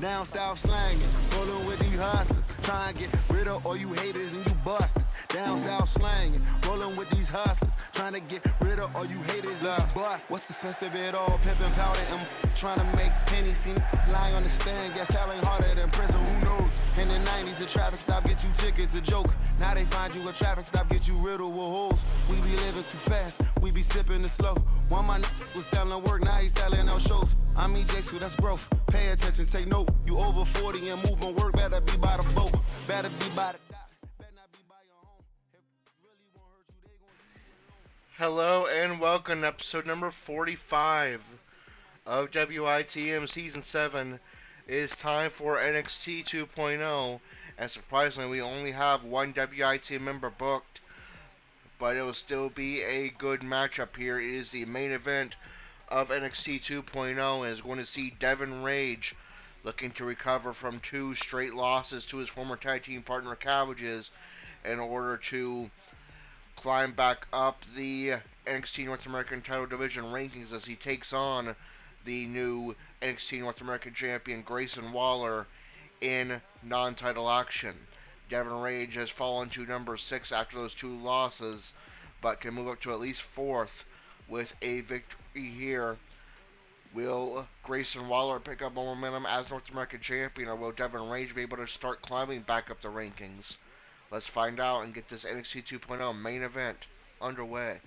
Down south slanging, rolling with these hustlers. Try and get rid of all you haters and you busters. Down south slanging, rolling with these hustlers. Trying to get rid of all you haters and you busters. What's the sense of it all? Pimping powder and trying to make pennies. See lying on the stand, guess hell ain't harder than prison. Who knows? In the 90s, a traffic stop get you tickets, a joke. Now they find you a traffic stop, get you riddled with holes. We be living too fast, we be sipping the slow. One my was selling work, now he's selling out shows. I mean J-Sue, that's growth. Pay attention, take note. You over 40 and moving work, better be by the boat. Better be by the dock, better not be by your home. If it really won't hurt you, they gonna leave you alone. Hello and welcome to episode number 45 of WITM Season 7. It is time for NXT 2.0, and surprisingly we only have one WITM member booked, but it will still be a good matchup here. It is the main event of NXT 2.0 and is going to see Devon Rage looking to recover from 2 straight losses to his former tag team partner CAWs in order to climb back up the NXT North American title division rankings as he takes on the new NXT North American champion Grayson in non-title action. Devon Rage has fallen to number 6 after those 2 losses, but can move up to at least 4th with a victory here. Will Grayson pick up more momentum as North American champion, or will Devon Rage be able to start climbing back up the rankings? Let's find out and get this NXT 2.0 main event underway.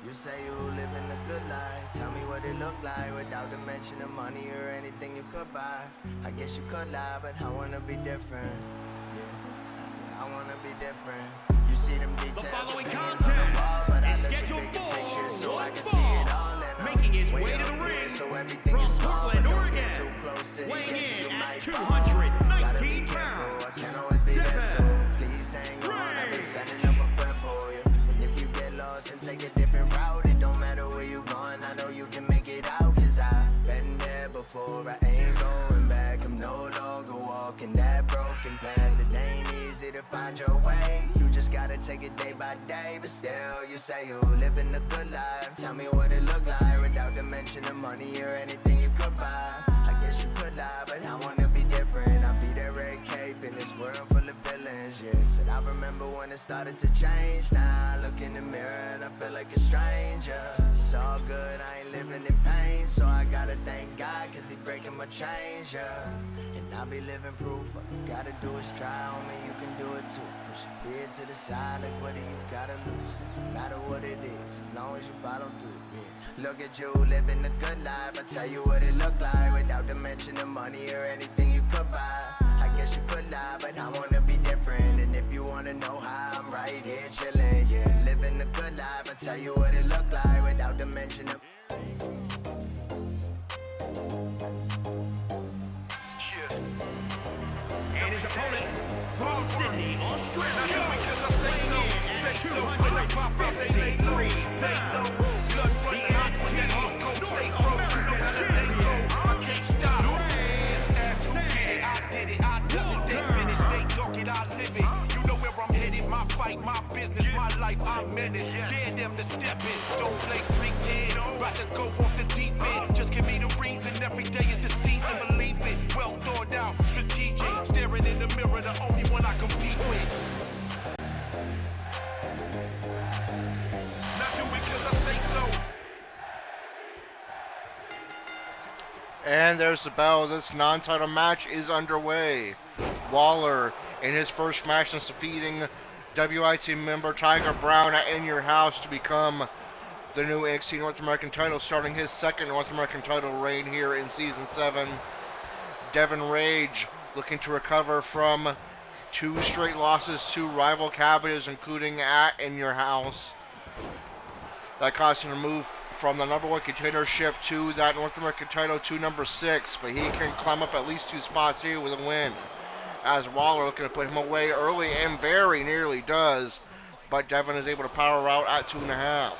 You say you living a good life. Tell me what it look like without the mention of money or anything you could buy. I guess you could lie, but I wanna be different. Yeah, I said I wanna be different. You see them details, the following opinions on the wall, but I is look at scheduled bigger for pictures so I can one see it fall. all. And Making his way way to up the here, ring so everything from is small, Portland, but don't Oregon, get too close to the weighing edge, in you at might 219 fall. Gotta be careful, pounds, I can't always be there, so please hang on. I've been setting up a prayer for you. And if you get lost and take a different route, it don't matter where you going, I know you can make it out. Cause I've been there before, I ain't going back. I'm no longer walking that broken path. It ain't easy to find your way. You just gotta take it day by day. But still, you say you living a good life. Tell me what it look like without the mention of money or anything you could buy. I guess you could lie, but I wanna be different. I'll be that red cape in this world full of villains, yeah. Said I remember when it started to change. Now I look in the mirror and I feel like a stranger. It's all good, I ain't living in pain, so I gotta thank God cause he breaking my chains, yeah. And I'll be living proof, all you gotta do is try on me, you can do it too. Push your fear to the side, like what do you gotta lose? Doesn't matter what it is, as long as you follow through, yeah. Look at you, living a good life, I tell you what it look like without the mention of money or anything you could buy. I guess you could lie, but I wanna be different. And if you wanna know how, I'm right here chillin', yeah. Living a good life, I tell you what it look like without the mention of. and his opponent from Sydney, Australia, Because I say so, when I pop out, they lay low, blood running hot when that heart goes, stay froze, you know how that thing go, I can't stop, ask who did it, I did it, I does it, they finish, they talk it, I live it, you know where I'm headed, my fight, my business, my life, I'm menace, dare them to step in, don't play pretend, about to go off the deep end, just give me the reason, every day is the season, believe it, well thought out, strategic, staring in the mirror, the only one I compete with. And there's the bell. This non-title match is underway. Waller in his first match since defeating WIT member Tiger Brown at In Your House to become the new NXT North American title, starting his second North American title reign here in Season 7. Devon Rage looking to recover from 2 straight losses to rival CAWs, including at In Your House. That caused him to move from the number 1 contendership to that North American title to number 6, but he can climb up at least 2 spots here with a win. As Waller looking to put him away early and very nearly does, but Devon is able to power out at 2.5.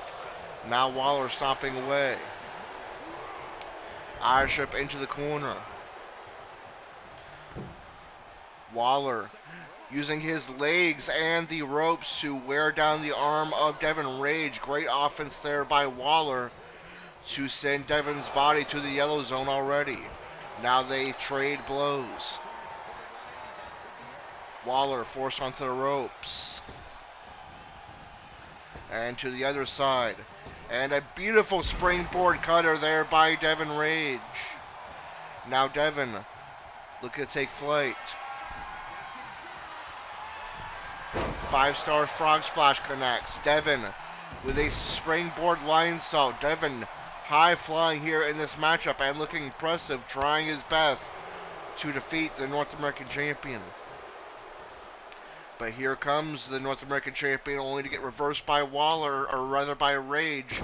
Now Waller stomping away. Iriship into the corner. Waller using his legs and the ropes to wear down the arm of Devon Rage. Great offense there by Waller to send Devon's body to the yellow zone already. Now they trade blows. Waller forced onto the ropes. And to the other side. And a beautiful springboard cutter there by Devon Rage. Now Devon looking to take flight. 5-star frog splash connects. Devon with a springboard lionsault. Devon high flying here in this matchup and looking impressive, trying his best to defeat the North American champion. But here comes the North American champion, only to get reversed by Waller, or rather by Rage.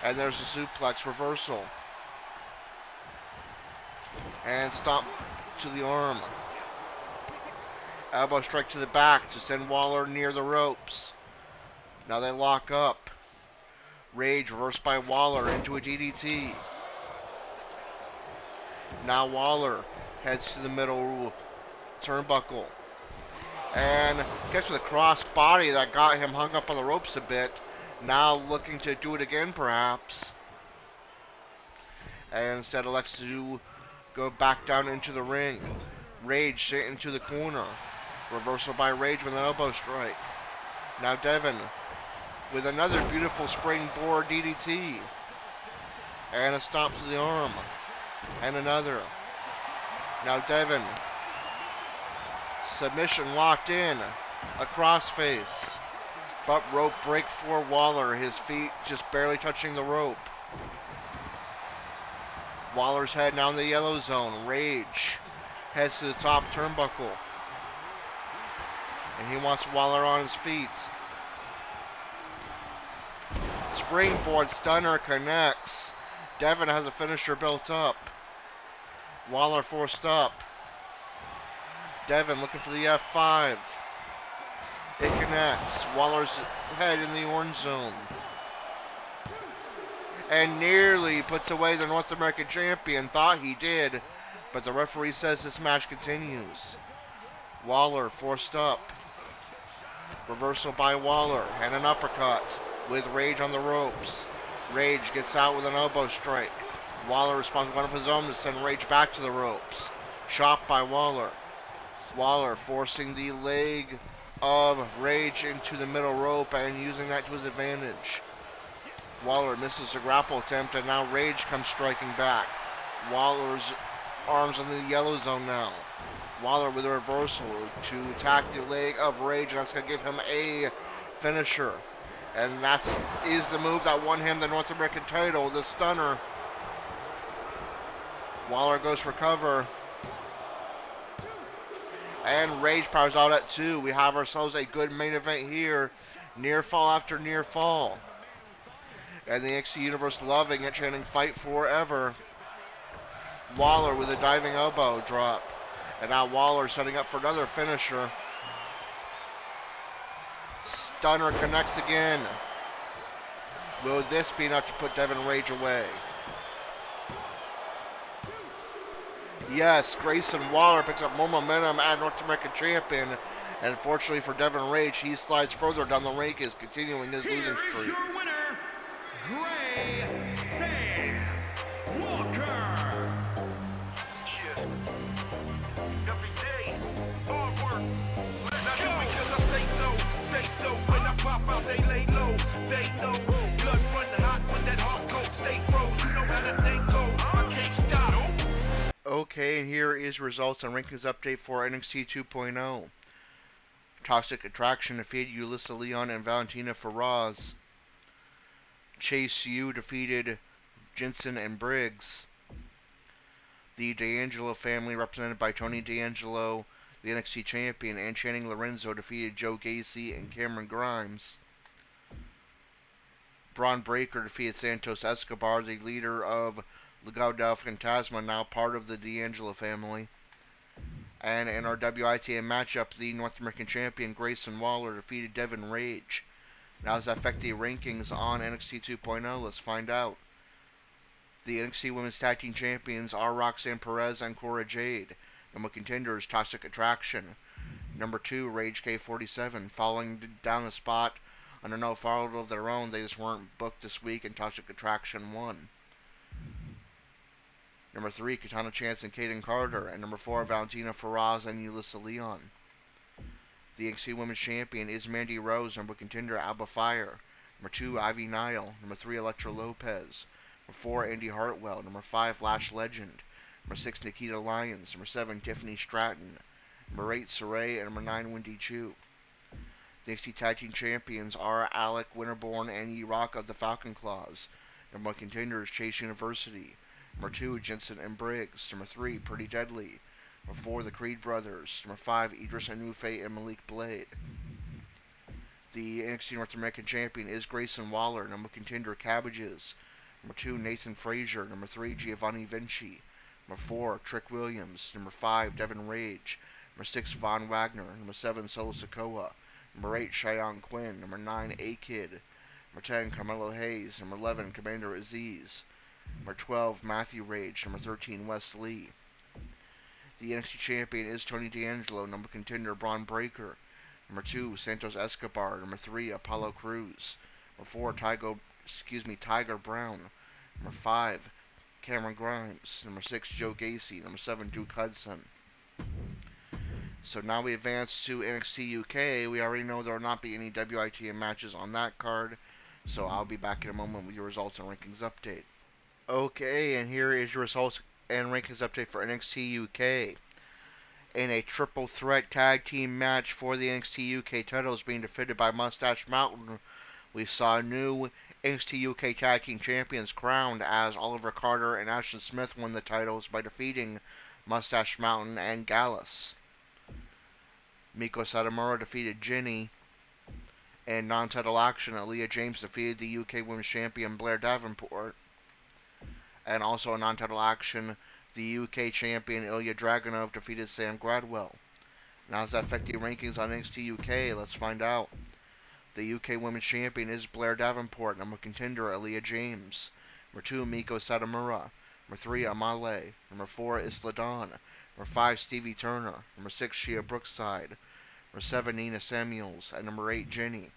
And there's a suplex reversal. And stomp to the arm. Elbow strike to the back to send Waller near the ropes. Now they lock up. Rage reversed by Waller into a DDT. Now Waller heads to the middle turnbuckle. And gets with a cross body that got him hung up on the ropes a bit. Now looking to do it again perhaps. And instead elects to go back down into the ring. Rage sent into the corner. Reversal by Rage with an elbow strike. Now Devon with another beautiful springboard DDT. And a stomp to the arm. And another. Now Devon. Submission locked in. A crossface. But rope break for Waller. His feet just barely touching the rope. Waller's head now in the yellow zone. Rage heads to the top turnbuckle. And he wants Waller on his feet. Springboard stunner connects. Devon has a finisher built up. Waller forced up. Devon looking for the F5. It connects. Waller's head in the orange zone. And nearly puts away the North American champion. Thought he did. But the referee says this match continues. Waller forced up. Reversal by Waller. And an uppercut. With Rage on the ropes. Rage gets out with an elbow strike. Waller responds with one of his own to send Rage back to the ropes. Chopped by Waller. Waller forcing the leg of Rage into the middle rope and using that to his advantage. Waller misses a grapple attempt and now Rage comes striking back. Waller's arms on the yellow zone now. Waller with a reversal to attack the leg of Rage, and that's going to give him a finisher. And that is the move that won him the North American title, the stunner. Waller goes for cover. And Rage powers out at 2. We have ourselves a good main event here. Near fall after near fall. And the NXT Universe loving it, chanting fight forever. Waller with a diving elbow drop. And now Waller setting up for another finisher. Stunner connects again. Will this be enough to put Devon Rage away? Yes, Grayson Waller picks up more momentum at North American champion. And fortunately for Devon Rage, he slides further down the rankings, continuing his losing streak. Here's your winner, Grayson Walker. Every day, hard work. Not just because I say so. When I pop out, they lay low. They know blood run hot when that heart goes. Stay froze. You know how that thing go. I can't stop. Okay, and here is results and rankings update for NXT 2.0. Toxic Attraction defeated Ulyssa Leon and Valentina Feroz. Chase U defeated Jensen and Briggs. The D'Angelo family, represented by Tony D'Angelo, the NXT champion, and Channing Lorenzo, defeated Joe Gacy and Cameron Grimes. Braun Breaker defeated Santos Escobar, the leader of Legado del Fantasma, now part of the D'Angelo family. And in our WITM matchup, the North American champion Grayson Waller defeated Devon Rage. Now, does that affect the rankings on NXT 2.0? Let's find out. The NXT Women's Tag Team Champions are Roxanne Perez and Cora Jade. Number one contender is Toxic Attraction. Number 2, Rage K47, falling down a spot under no fault of their own. They just weren't booked this week, and Toxic Attraction won. Number 3, Katana Chance and Kaden Carter. And number 4, Valentina Feroz and Yulissa Leon. The NXT Women's Champion is Mandy Rose. Number 1 contender, Alba Fire. Number 2, Ivy Nile. Number 3, Elektra Lopez. Number 4, Andy Hartwell. Number 5, Lash Legend. Number 6, Nikita Lyons. Number 7, Tiffany Stratton. Number 8, Saray. And number 9, Wendy Chu. The NXT Tag Team Champions are Alec Winterborn and Yi-Rock of the Falcon Claws. Number 1 contender is Chase University. Number 2, Jensen and Briggs. Number 3, Pretty Deadly. Number 4, the Creed Brothers. Number 5, Idris Anufe and Malik Blade. The NXT North American Champion is Grayson Waller. Number 1 contender, Cabbages. Number 2, Nathan Frazier. Number 3, Giovanni Vinci. Number 4, Trick Williams. Number 5, Devon Rage. Number 6, Von Wagner. Number 7, Solo Sikoa. Number 8, Cheyenne Quinn. Number 9, A-Kid. Number 10, Carmelo Hayes. Number 11, Commander Aziz. Number 12, Matthew Rage. Number 13, Wes Lee. The NXT Champion is Tony D'Angelo. Number contender, Braun Breaker. Number 2, Santos Escobar. Number 3, Apollo Crews. Number 4, Tiger Brown. Number 5, Cameron Grimes. Number 6, Joe Gacy. Number 7, Duke Hudson. So now we advance to NXT UK. We already know there will not be any WITM matches on that card. So I'll be back in a moment with your results and rankings update. Okay, and here is your results and rankings update for NXT UK. In a triple threat tag team match for the NXT UK titles being defended by Mustache Mountain, we saw new NXT UK tag team champions crowned as Oliver Carter and Ashton Smith won the titles by defeating Mustache Mountain and Gallus. Miko Satomura defeated Jinny. In non-title action, Aaliyah James defeated the UK Women's Champion Blair Davenport. And also in non-title action, the UK Champion Ilya Dragunov defeated Sam Gradwell. Now, does that affect the rankings on NXT UK? Let's find out. The UK Women's Champion is Blair Davenport. Number contender, Aaliyah James. Number 2, Miko Satomura. Number 3, Amale. Number 4, Isla Dawn. Number 5, Stevie Turner. Number 6, Shia Brookside. Number 7, Nina Samuels. And number 8, Jenny.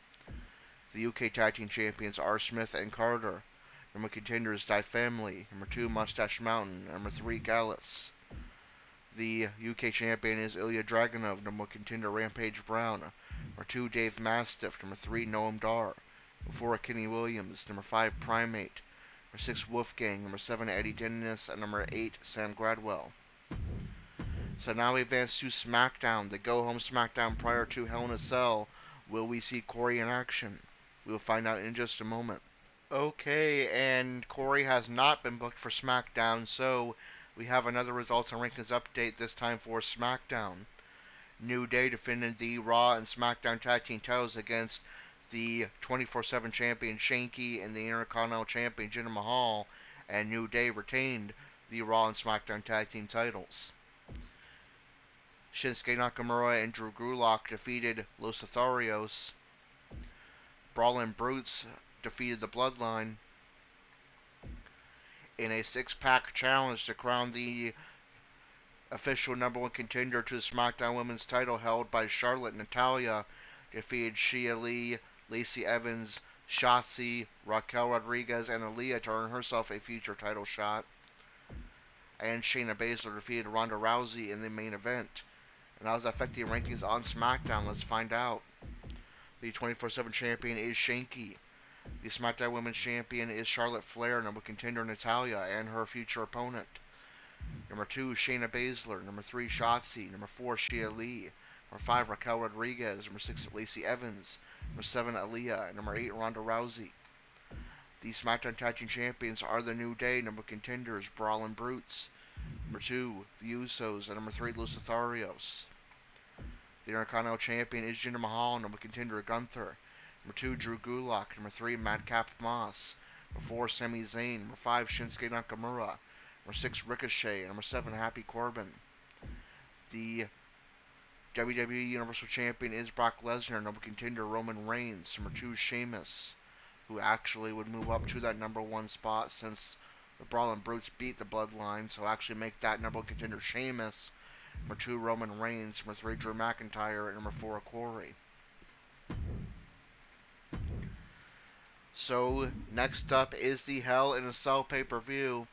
The UK Tag Team Champions are Smith and Carter. Number contender is Die Family. Number 2, Mustache Mountain. Number 3, Gallus. The UK Champion is Ilya Dragunov. Number 1 contender, Rampage Brown. Number 2, Dave Mastiff. Number 3, Noam Dar. Number 4, Kenny Williams. Number 5, Primate. Number 6, Wolfgang. Number 7, Eddie Dennis. And number 8, Sam Gradwell. So now we advance to SmackDown, the go-home SmackDown prior to Hell in a Cell. Will we see Corey in action? We'll find out in just a moment. Okay, and Corey has not been booked for SmackDown, so we have another results and rankings update, this time for SmackDown. New Day defended the Raw and SmackDown Tag Team titles against the 24/7 champion Shanky and the Intercontinental champion Jinder Mahal, and New Day retained the Raw and SmackDown Tag Team titles. Shinsuke Nakamura and Drew Gulak defeated Los Lotharios. Brawlin' Brutes defeated the Bloodline in a 6-pack challenge to crown the official number 1 contender to the SmackDown Women's title held by Charlotte. Natalya defeated Shia Lee, Lacey Evans, Shotzi, Raquel Rodriguez, and Aaliyah to earn herself a future title shot. And Shayna Baszler defeated Ronda Rousey in the main event. And how does that affect the rankings on SmackDown? Let's find out. The 24/7 champion is Shanky. The SmackDown Women's Champion is Charlotte Flair, number contender Natalya, and her future opponent. Number 2, Shayna Baszler. Number 3, Shotzi. Number 4, Shia Lee. Number 5, Raquel Rodriguez. Number 6, Lacey Evans. Number 7, Aaliyah. And number 8, Ronda Rousey. The SmackDown Tag Team Champions are the New Day, number contenders Brawlin' Brutes. Number 2, the Usos. And number 3, Los Lotharios. The Intercontinental Champion is Jinder Mahal, number contender Gunther. Number 2, Drew Gulak. Number 3, Madcap Moss. Number 4, Sami Zayn. Number 5, Shinsuke Nakamura. Number 6, Ricochet. And number 7, Happy Corbin. The WWE Universal Champion is Brock Lesnar, number contender Roman Reigns. Number 2, Sheamus, who actually would move up to that number 1 spot since the Brawlin' Brutes beat the Bloodline, so actually make that number 1 contender Sheamus. Number 2, Roman Reigns. Number 3, Drew McIntyre. And number 4, Corey. So, next up is the Hell in a Cell pay-per-view.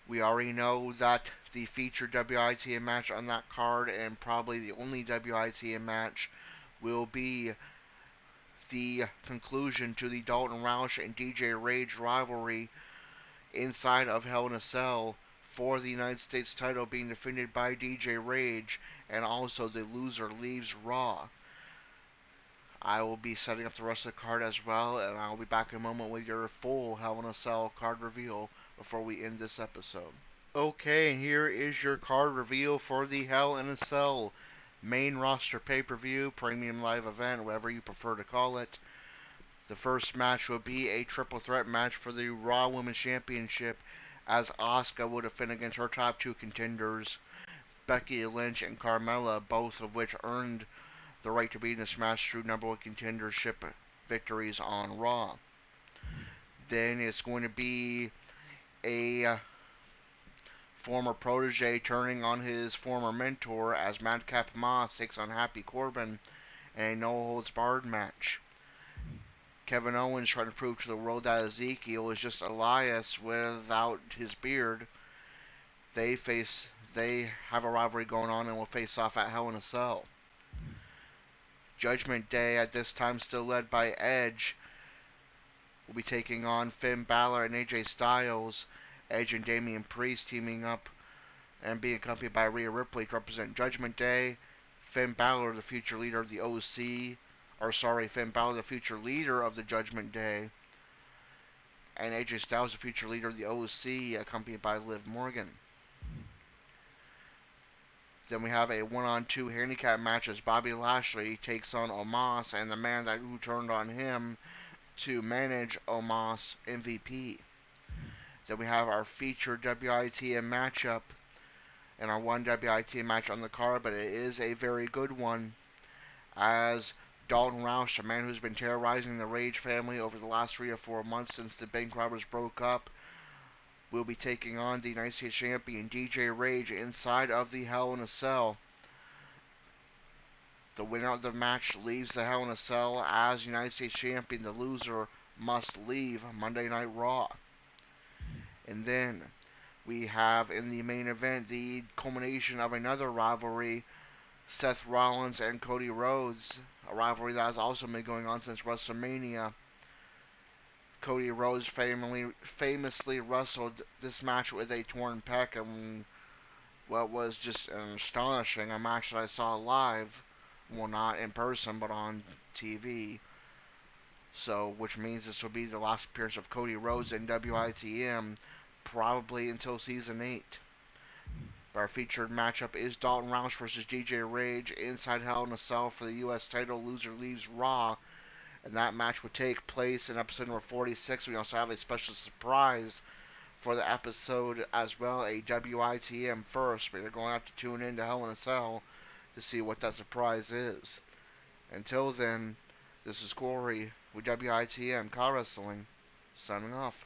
We already know that the featured WITM match on that card, and probably the only WITM match, will be the conclusion to the Dalton Roush and DJ Rage rivalry inside of Hell in a Cell, for the United States title being defended by DJ Rage, and also the loser leaves Raw. I will be setting up the rest of the card as well, and I will be back in a moment with your full Hell in a Cell card reveal before we end this episode. Okay, and here is your card reveal for the Hell in a Cell main roster pay-per-view, premium live event, whatever you prefer to call it. The first match will be a triple threat match for the Raw Women's Championship, as Asuka will defend against her top 2 contenders, Becky Lynch and Carmella, both of which earned the right to be in this match through number 1 contendership victories on Raw. Then it's going to be a former protege turning on his former mentor, as Madcap Moss takes on Happy Corbin in a no-holds-barred match. Kevin Owens trying to prove to the world that Ezekiel is just Elias without his beard. They have a rivalry going on and will face off at Hell in a Cell. Judgment Day, at this time still led by Edge, will be taking on Finn Balor and AJ Styles. Edge and Damian Priest teaming up and being accompanied by Rhea Ripley to represent Judgment Day. Finn Balor, the future leader of the Finn Balor, the future leader of the Judgment Day, and AJ Styles, the future leader of the OC, accompanied by Liv Morgan. Then we have a 1-on-2 handicap match as Bobby Lashley takes on Omos and the man who turned on him to manage Omos, MVP. Then we have our featured WITM matchup and our one WITM match on the card, but it is a very good one, as Dalton Roush, a man who's been terrorizing the Rage family over the last 3 or 4 months since the Bank Robbers broke up, will be taking on the United States Champion DJ Rage inside of the Hell in a Cell. The winner of the match leaves the Hell in a Cell as United States Champion. The loser must leave Monday Night Raw. And then we have in the main event the culmination of another rivalry, Seth Rollins and Cody Rhodes, a rivalry that has also been going on since WrestleMania. Cody Rhodes famously wrestled this match with a torn pec, and what was just an astonishing a match that I saw live, well, not in person but on TV. So, which means this will be the last appearance of Cody Rhodes in WITM, probably until Season 8. Our featured matchup is Dalton Roush versus DJ Rage inside Hell in a Cell for the U.S. title. Loser leaves Raw, and that match would take place in episode number 46. We also have a special surprise for the episode as well, a WITM first, but you're going to have to tune in to Hell in a Cell to see what that surprise is. Until then, this is Corey with WITM CAW Wrestling, signing off.